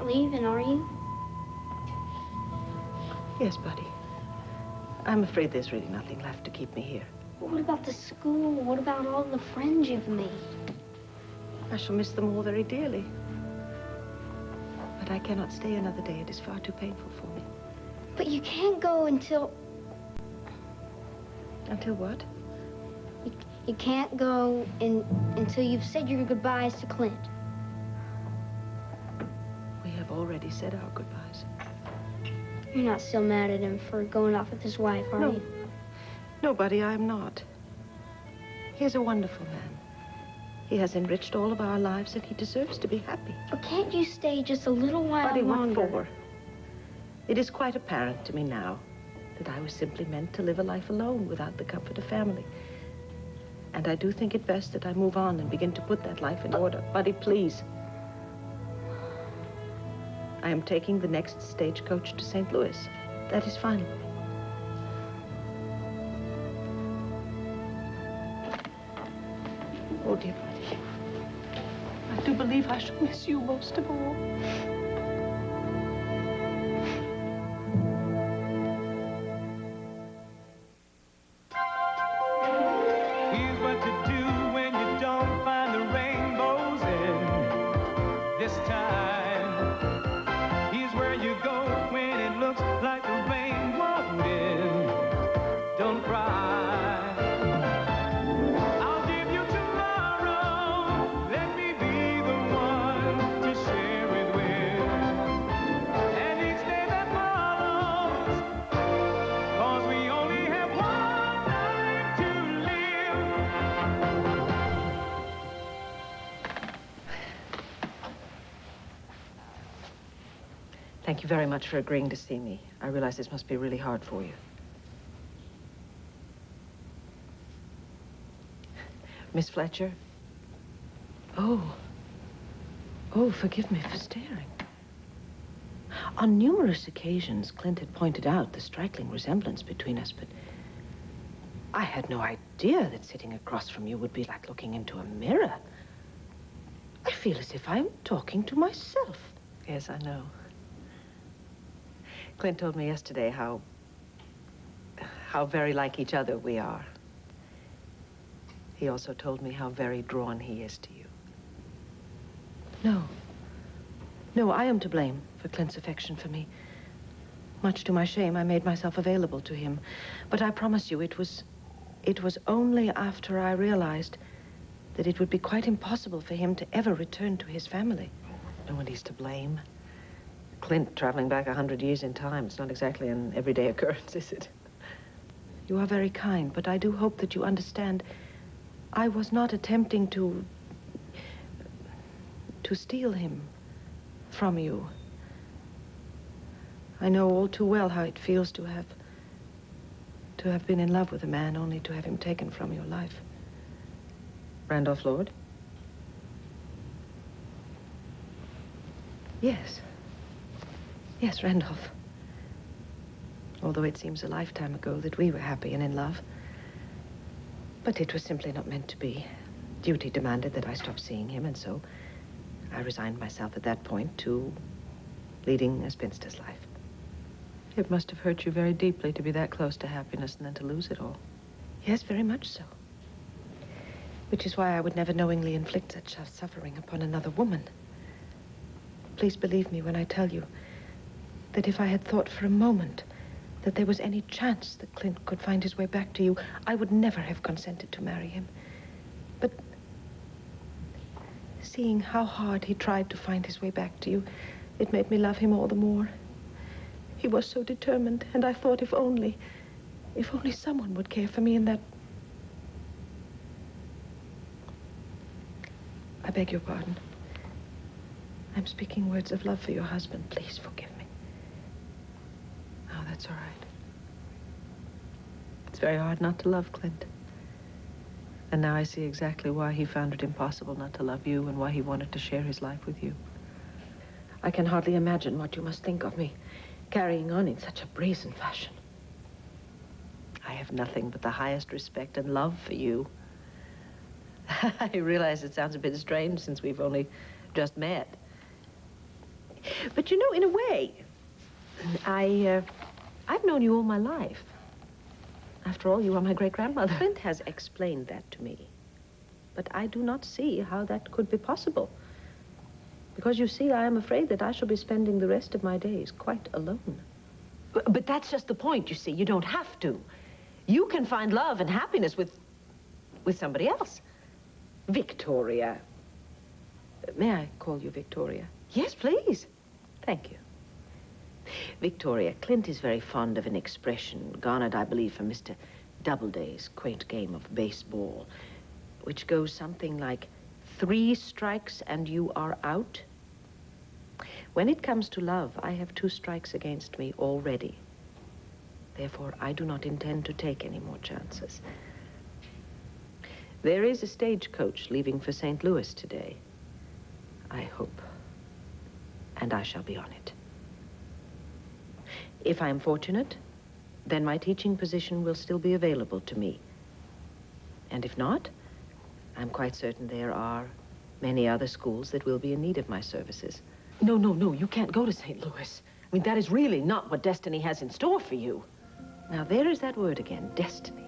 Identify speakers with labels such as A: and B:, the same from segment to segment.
A: not leaving, are you?
B: Yes, buddy. I'm afraid there's really nothing left to keep me here.
A: What about the school? What about all the friends you've made?
B: I shall miss them all very dearly. But I cannot stay another day. It is far too painful for me.
A: But you can't go until...
B: Until what?
A: You can't go until you've said your goodbyes to Clint.
B: We have already said our goodbyes.
A: You're not still mad at him for going off with his wife, are you?
B: No, buddy, I'm not. He is a wonderful man. He has enriched all of our lives, and he deserves to be happy.
A: But can't you stay just a little while
B: Buddy,
A: longer?
B: what for? It is quite apparent to me now that I was simply meant to live a life alone without the comfort of family. And I do think it best that I move on and begin to put that life in order. Buddy, please. I am taking the next stagecoach to St. Louis. That is final. Oh, dear buddy. I do believe I shall miss you most of all.
C: Here's what to do when you don't find the rainbows in this time. Here's where you go when it looks like the rain won't end. Don't cry. I'll give you tomorrow. Let me be the one to share it with. And each day that follows, 'cause we only have one life to live.
B: Thank you very much for agreeing to see me. I realize this must be really hard for you. Miss Fletcher? Oh. Oh, forgive me for staring. On numerous occasions, Clint had pointed out the striking resemblance between us, but I had no idea that sitting across from you would be like looking into a mirror. I feel as if I'm talking to myself. Yes, I know. Clint told me yesterday how very like each other we are. He also told me how very drawn he is to you. No. No, I am to blame for Clint's affection for me. Much to my shame, I made myself available to him. But I promise you, it was only after I realized that it would be quite impossible for him to ever return to his family. No one is to blame. Clint traveling back 100 years in time, it's not exactly an everyday occurrence, is it? You are very kind, but I do hope that you understand I was not attempting to steal him from you. I know all too well how it feels to have been in love with a man only to have him taken from your life. Randolph Lord? Yes. Yes, Randolph. Although it seems a lifetime ago that we were happy and in love. But it was simply not meant to be. Duty demanded that I stop seeing him, and so I resigned myself at that point to leading a spinster's life. It must have hurt you very deeply to be that close to happiness and then to lose it all. Yes, very much so. Which is why I would never knowingly inflict such suffering upon another woman. Please believe me when I tell you that if I had thought for a moment that there was any chance that Clint could find his way back to you, I would never have consented to marry him. But seeing how hard he tried to find his way back to you, it made me love him all the more. He was so determined, and I thought if only someone would care for me in that... I beg your pardon. I'm speaking words of love for your husband. Please forgive me. Oh, that's all right. It's very hard not to love Clint. And now I see exactly why he found it impossible not to love you and why he wanted to share his life with you. I can hardly imagine what you must think of me, carrying on in such a brazen fashion. I have nothing but the highest respect and love for you. I realize it sounds a bit strange since we've only just met. But you know, in a way, I've known you all my life. After all, you are my great-grandmother. Clint has explained that to me. But I do not see how that could be possible. Because, you see, I am afraid that I shall be spending the rest of my days quite alone. But that's just the point, you see. You don't have to. You can find love and happiness with somebody else. Victoria. May I call you Victoria? Yes, please. Thank you. Victoria, Clint is very fond of an expression, garnered, I believe, from Mr. Doubleday's quaint game of baseball, which goes something like, 3 strikes and you are out. When it comes to love, I have 2 strikes against me already. Therefore, I do not intend to take any more chances. There is a stagecoach leaving for St. Louis today. I hope. And I shall be on it. If I am fortunate, then my teaching position will still be available to me. And if not, I'm quite certain there are many other schools that will be in need of my services. No, no, no, you can't go to St. Louis. I mean, that is really not what destiny has in store for you. Now, there is that word again, destiny.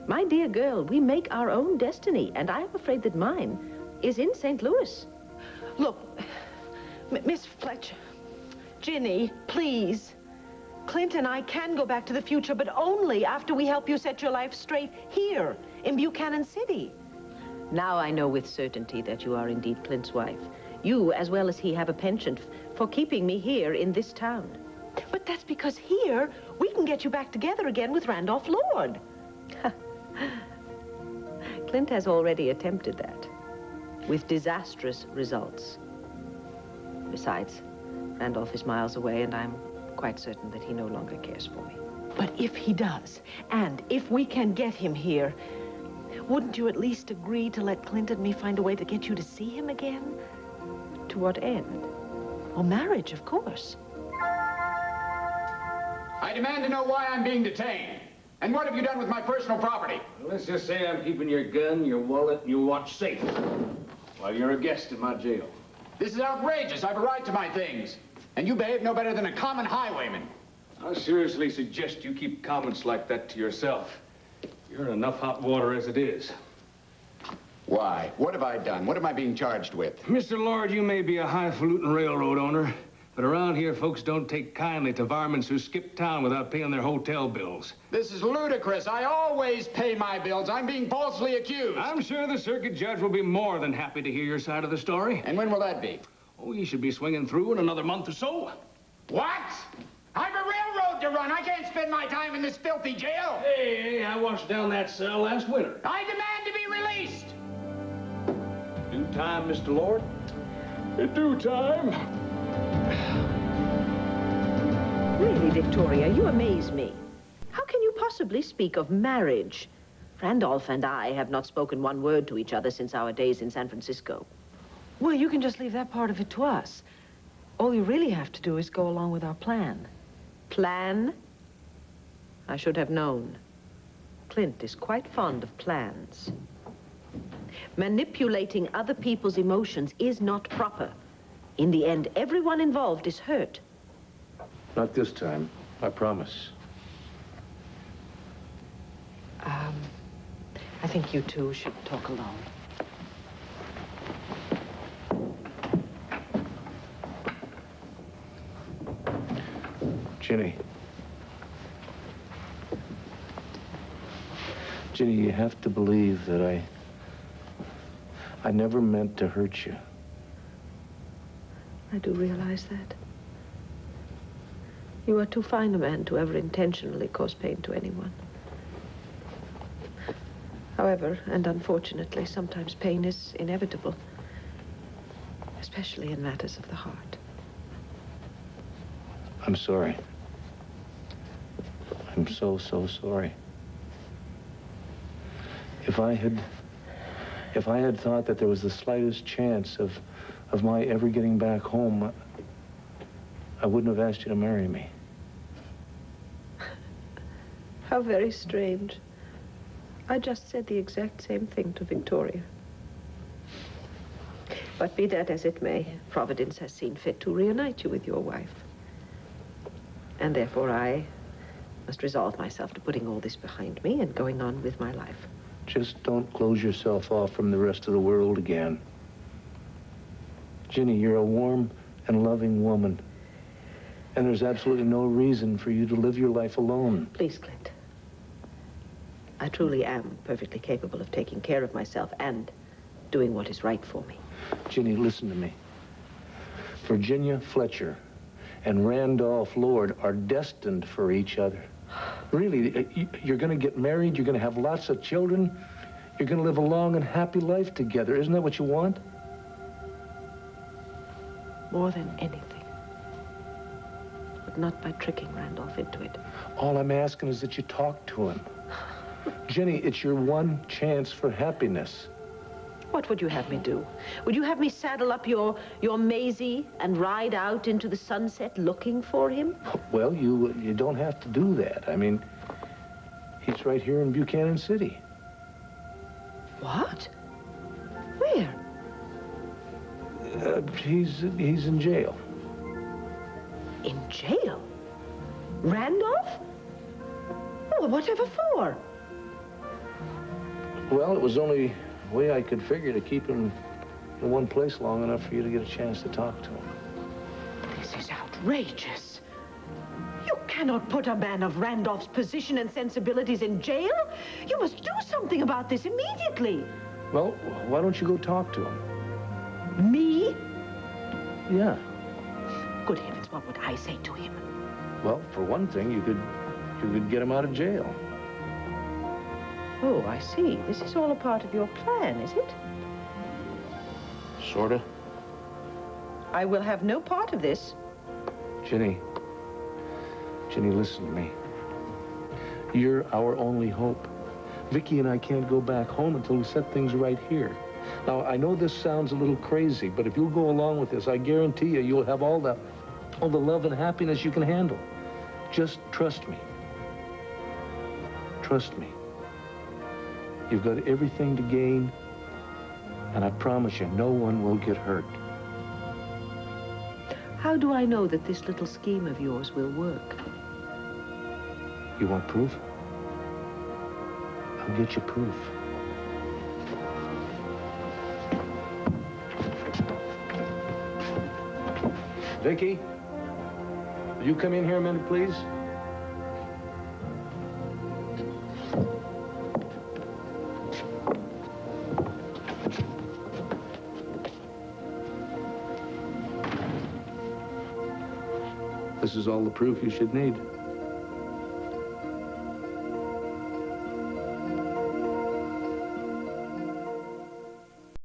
B: My dear girl, we make our own destiny, and I am afraid that mine is in St. Louis. Look, Miss Fletcher, Ginny, please. Clint and I can go back to the future, but only after we help you set your life straight here in Buchanan City. Now I know with certainty that you are indeed Clint's wife. You, as well as he, have a penchant for keeping me here in this town. But that's because here, we can get you back together again with Randolph Lord. Clint has already attempted that, with disastrous results. Besides, Randolph is miles away, and I'm quite certain that he no longer cares for me. But if he does, and if we can get him here, wouldn't you at least agree to let Clint and me find a way to get you to see him again? To what end? Well, marriage, of course.
D: I demand to know why I'm being detained. And what have you done with my personal property?
E: Well, let's just say I'm keeping your gun, your wallet, and your watch safe while you're a guest in my jail.
D: This is outrageous. I have a right to my things. And you behave no better than a common highwayman.
E: I seriously suggest you keep comments like that to yourself. You're in enough hot water as it is.
D: Why? What have I done? What am I being charged with?
E: Mr. Lord, you may be a highfalutin railroad owner, but around here, folks don't take kindly to varmints who skip town without paying their hotel bills.
D: This is ludicrous. I always pay my bills. I'm being falsely accused.
E: I'm sure the circuit judge will be more than happy to hear your side of the story.
D: And when will that be?
E: Oh, you should be swinging through in another month or so.
D: What? I've a railroad to run. I can't spend my time in this filthy jail.
E: Hey, I washed down that cell last winter.
D: I demand to be released.
E: Due time, Mr. Lord. In due time.
B: Really, Victoria, you amaze me. How can you possibly speak of marriage? Randolph and I have not spoken one word to each other since our days in San Francisco. Well, you can just leave that part of it to us. All you really have to do is go along with our plan. Plan? I should have known. Clint is quite fond of plans. Manipulating other people's emotions is not proper. In the end, everyone involved is hurt.
E: Not this time, I promise.
B: I think you two should talk alone.
F: Ginny. Ginny, you have to believe that I never meant to hurt you.
B: I do realize that. You are too fine a man to ever intentionally cause pain to anyone. However, and unfortunately, sometimes pain is inevitable, especially in matters of the heart.
F: I'm sorry. I'm so sorry. If I had thought that there was the slightest chance of my ever getting back home, I wouldn't have asked you to marry me.
B: How very strange. I just said the exact same thing to Victoria. But be that as it may, Providence has seen fit to reunite you with your wife. And therefore I must resolve myself to putting all this behind me and going on with my life.
F: Just don't close yourself off from the rest of the world again. Ginny, you're a warm and loving woman. And there's absolutely no reason for you to live your life alone.
B: Please, Clint. I truly am perfectly capable of taking care of myself and doing what is right for me.
F: Ginny, listen to me. Virginia Fletcher and Randolph Lord are destined for each other. Really, you're going to get married, you're going to have lots of children, you're going to live a long and happy life together. Isn't that what you want?
B: More than anything. But not by tricking Randolph into it.
F: All I'm asking is that you talk to him. Ginny, it's your one chance for happiness.
B: What would you have me do? Would you have me saddle up your Maisie and ride out into the sunset looking for him?
F: Well, you don't have to do that. I mean, he's right here in Buchanan City.
B: What? Where?
F: He's in jail.
B: In jail? Randolph? Oh, whatever for?
F: Well, it was only the way I could figure to keep him in one place long enough for you to get a chance to talk to him.
B: This is outrageous. You cannot put a man of Randolph's position and sensibilities in jail. You must do something about this immediately.
F: Well, why don't you go talk to him?
B: Me?
F: Yeah.
B: Good heavens, what would I say to him?
F: Well, for one thing, you could get him out of jail.
B: Oh, I see. This is all a part of your plan, is it?
F: Sorta.
B: I will have no part of this.
F: Ginny, listen to me. You're our only hope. Vicky and I can't go back home until we set things right here. Now, I know this sounds a little crazy, but if you'll go along with this, I guarantee you'll have all the love and happiness you can handle. Just trust me. Trust me. You've got everything to gain, and I promise you, no one will get hurt.
B: How do I know that this little scheme of yours will work?
F: You want proof? I'll get you proof. Vicky, will you come in here a minute, please? This is all the proof you should need.